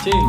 Cing.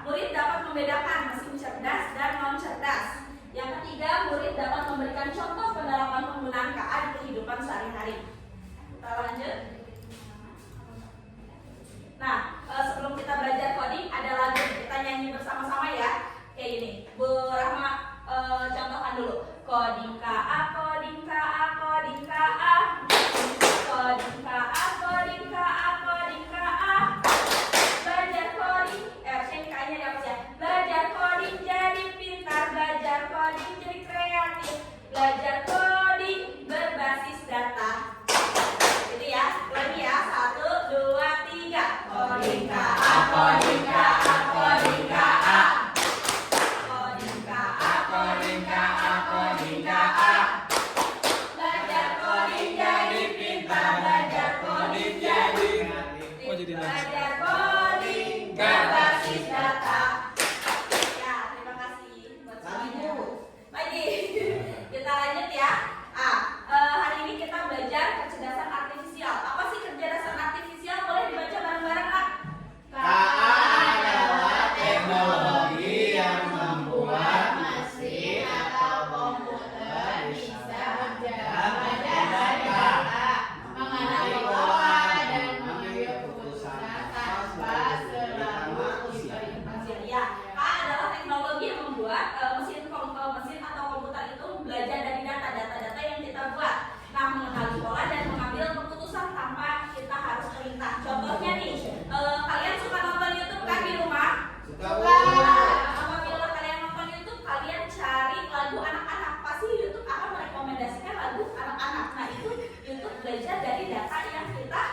Murid dapat membedakan mesin cerdas dan non cerdas. Yang ketiga, murid dapat memberikan contoh penerapan penggunaan KA di kehidupan sehari-hari. Kita lanjut. Nah, sebelum kita belajar coding, ada lagu kita nyanyi bersama-sama ya. Kayak gini. Bu Rahma, contohkan dulu. Coding KA, coding KA, coding KA. Coding KA, coding KA, coding KA. Belajar coding, sini kayaknya dapat ya. Belajar coding jadi pintar, belajar coding jadi kreatif, belajar coding berbasis data. Jadi ya, lagi ya, 1, 2, 3. Coding KA, coding KA, coding KA. Coding KA, coding KA, coding KA. Belajar coding jadi pintar, belajar coding jadi kreatif, belajar coding berbasis data. Ya, terima kasih buat semuanya. Lagi, kita lanjut ya. Hari ini kita belajar kecerdasan artifisial. Apa sih kecerdasan artifisial? Boleh dibaca bareng-bareng, Kak? KA adalah teknologi yang membuat mesin atau komputer bisa berjalan dengan data, mengenali pola dan mengambil keputusan tanpa selalu berintervensi. Ya, KA adalah teknologi yang membuat mesin atau komputer itu belajar dari data-data yang kita buat. Nah, mengenali pola dan mengambil keputusan tanpa kita harus perintah. Contohnya nih, kalian suka nonton YouTube kan di rumah? Suka. Apabila kalian nonton YouTube, kalian cari lagu anak-anak. Pasti YouTube akan merekomendasikan lagu anak-anak. Nah, itu YouTube belajar dari data yang kita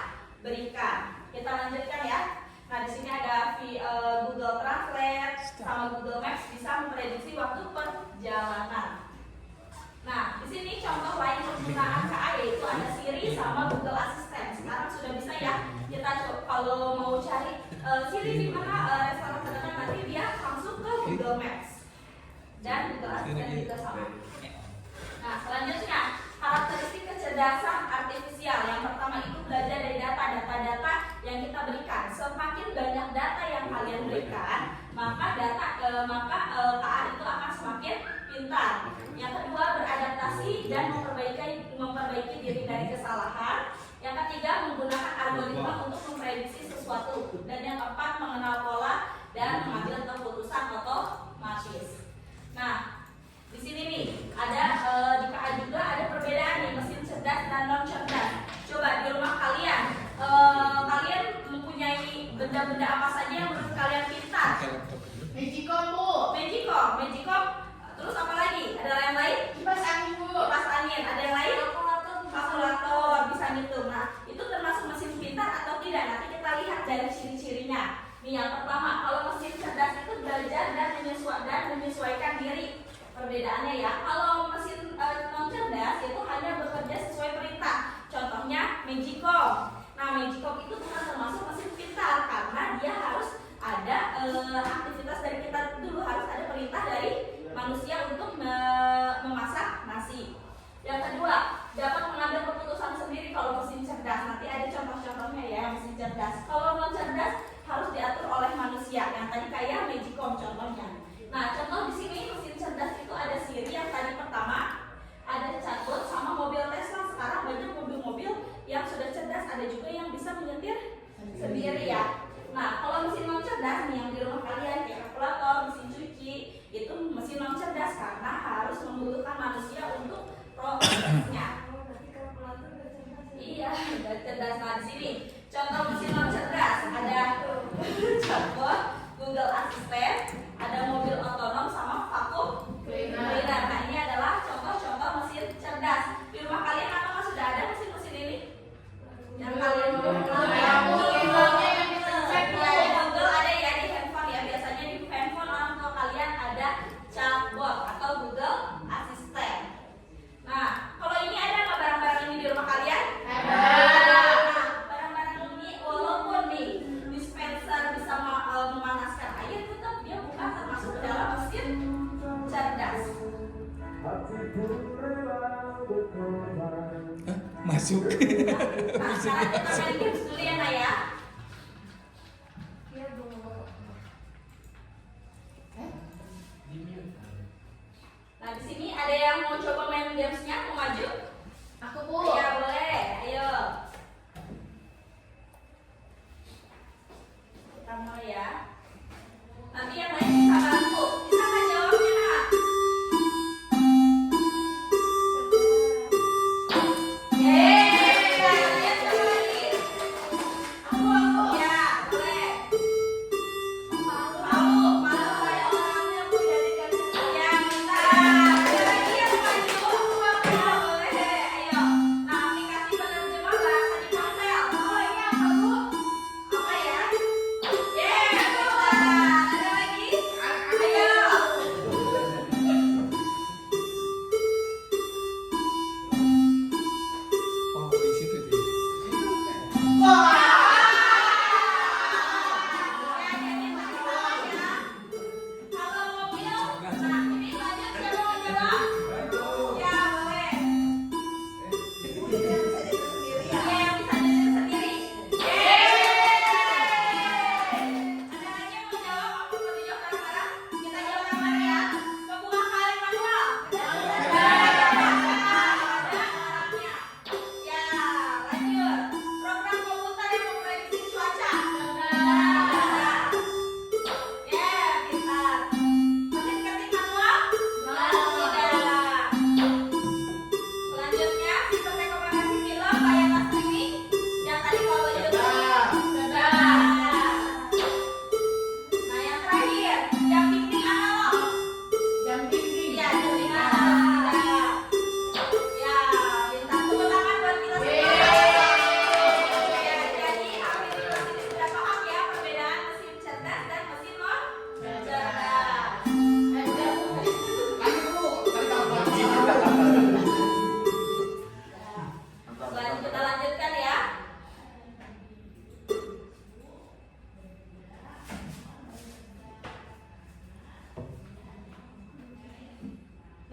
berikan. Kita lanjutkan ya. Nah, di sini ada Google Translate sama Google Maps bisa memprediksi waktu perjalanan. Nah, di sini contoh lain penggunaan KA yaitu ada Siri sama Google Assistant. Sekarang sudah bisa ya. Kita kalau mau cari Siri di mana restoran terdekat, nanti dia langsung ke Google Maps. Dan Google Assistant juga sama. Nah, selanjutnya karakteristik kecerdasan artifisial. Yang pertama itu belajar dari data yang kita berikan. Semakin banyak data yang kalian berikan, maka KA itu akan semakin pintar. Yang kedua, beradaptasi dan memperbaiki diri dari kesalahan. Yang ketiga, menggunakan algoritma untuk memprediksi sesuatu. Dan yang keempat, mengenal pola dan mengambil keputusan otomatis. Nah, di sini nih ada di KA juga ada perbedaan nih mesin cerdas dan non cerdas. Coba di rumah kalian, kalian mempunyai benda-benda apa saja yang menurut kalian pintar? Magicom, Bu. Magicom. Terus apa lagi? Ada yang lain? Kipas angin, Bu. Kipas angin. Ada yang lain? Kalkulator, bisa ngitung. Nah, itu termasuk mesin pintar atau tidak? Nanti kita lihat dari ciri-cirinya. Nih, yang pertama, kalau mesin cerdas itu belajar dan menyesuaikan diri. Perbedaannya ya. Kalau mesin non cerdas itu hanya bekerja sesuai perintah. Contohnya Magicom. Nah, Magicom itu bukan termasuk mesin pintar karena dia harus ada aktivitas dari kita dulu, harus ada perintah dari manusia untuk memasak nasi. Yang kedua, dapat mengambil keputusan sendiri kalau mesin cerdas. Nanti ada contoh-contohnya ya mesin cerdas. Kalau non cerdas harus diatur oleh manusia. Yang tadi kayak Magicom contohnya. Nah, contoh di sini Masuk. Nah, sekarang kita main games dulu ya, Nak ya. Iya, Bu. Nah, di sini ada yang mau coba main gamesnya, mau maju? Aku, Bu. Iya, boleh. Ayo. Kita mulai ya. Nanti yang lain bisa bantu. Bisa nggak jawabnya, Nak? Yeay, lihat siapa lagi? Aku. Ya, boleh. Malu kayak orang yang punya dikasih. Ya, minta. Ada lagi yang maju? Ya, boleh. Ayo. Nah, aplikasi penerjemah bahasa di ponsel. Oh iya, Bu. Apa ya? Yeay, pintar. Ada lagi? Ayo. Oh, di situ dia. Kalau mobil, nah ini lanjut siapa mau jawab? Ya boleh. Iya yang bisa diri sendiri. Ada lagi yang mau jawab? Aku mau dijawab bareng-bareng. Kita jawab bareng ya. Pembuka kaleng manual. Ada orangnya. Ya lanjut. Program komputer yang memprediksi cuaca. Ya, pintar. Mesin ketik manual? Tidak. Selanjutnya, sistem rekomendasi film layanan streaming yang tadi kalau YouTube. Sudah. Nah, yang terakhir, jam dinding analog. Jam dinding. Iya, jam dinding analog. Tidak. Ya, pintar. Tepuk tangan buat kita semua. Ya, jadi hampir kita sini sudah paham ya perbedaan mesin cerdas dan mesin non cerdas. Ada, Bu. Kita lanjutkan ya.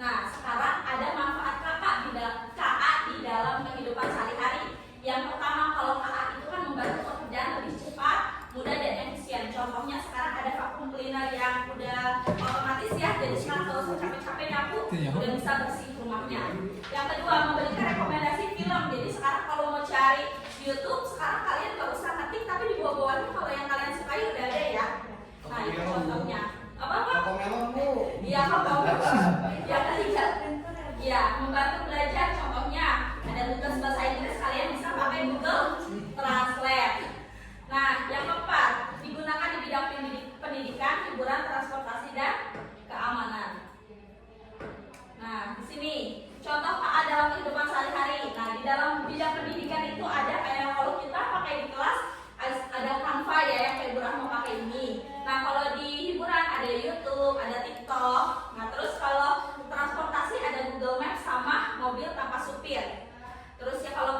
Nah, sekarang ada manfaat KA di dalam kehidupan sehari-hari. Yang pertama, kalau KA itu kan membantu pekerjaan lebih cepat, mudah dan efisien. Contohnya sekarang ada vacuum cleaner yang udah otomatis ya, jadi sekarang kalau usah capek-capek nyapu, udah bisa bersih rumahnya. Yang kedua, memberikan rekomendasi film. Jadi sekarang kalau mau cari di YouTube, sekarang kalian nggak usah ngetik, tapi di bawah-bawahnya kalau yang kalian sukai udah ada ya. Nah, itu contohnya. Apa? Iya, kalau ya ketiga, ya membantu belajar. Contohnya ada tugas bahasa Inggris, kalian bisa pakai Google Translate. Nah, yang keempat digunakan di bidang pendidikan, hiburan, transportasi dan keamanan. Nah, di sini contoh KA dalam kehidupan sehari-hari. Nah, di dalam bidang pendidikan itu ada kayak kalau kita pakai di kelas ada Canva ya yang kayak Bu Rahma pakai ini. Nah, kalau di hiburan ada YouTube, ada TikTok. Nah, terus kalau transportasi ada Google Maps sama mobil tanpa supir. Terus ya kalau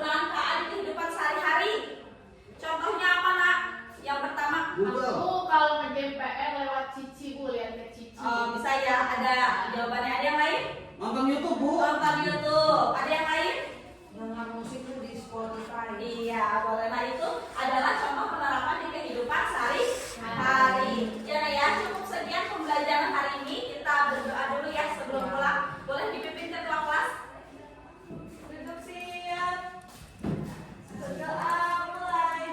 kelangkaan di kehidupan sehari-hari. Contohnya apa nak? Yang pertama, Aku kalau ngerjain PR lewat Cici Bu, lihat ke Cici. bisa ya, ada jawabannya. Ada yang lain? Nonton YouTube, Bu. Nonton YouTube. Ada yang lain? Dengar musik tuh di Spotify. Iya, boleh. Nah itu adalah contoh penerapan di kehidupan sehari-hari. Ya, cukup sekian pembelajaran hari ini. Kita berdoa dulu ya sebelum pulang. Boleh dipimpin ketua kelas? Duduk siap. Berdoa mulai.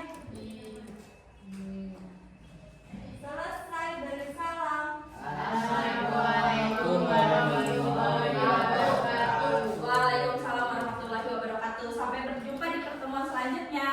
Selesai dari salam. Assalamualaikum warahmatullahi wabarakatuh. Waalaikumsalam warahmatullahi wabarakatuh. Sampai berjumpa di pertemuan selanjutnya.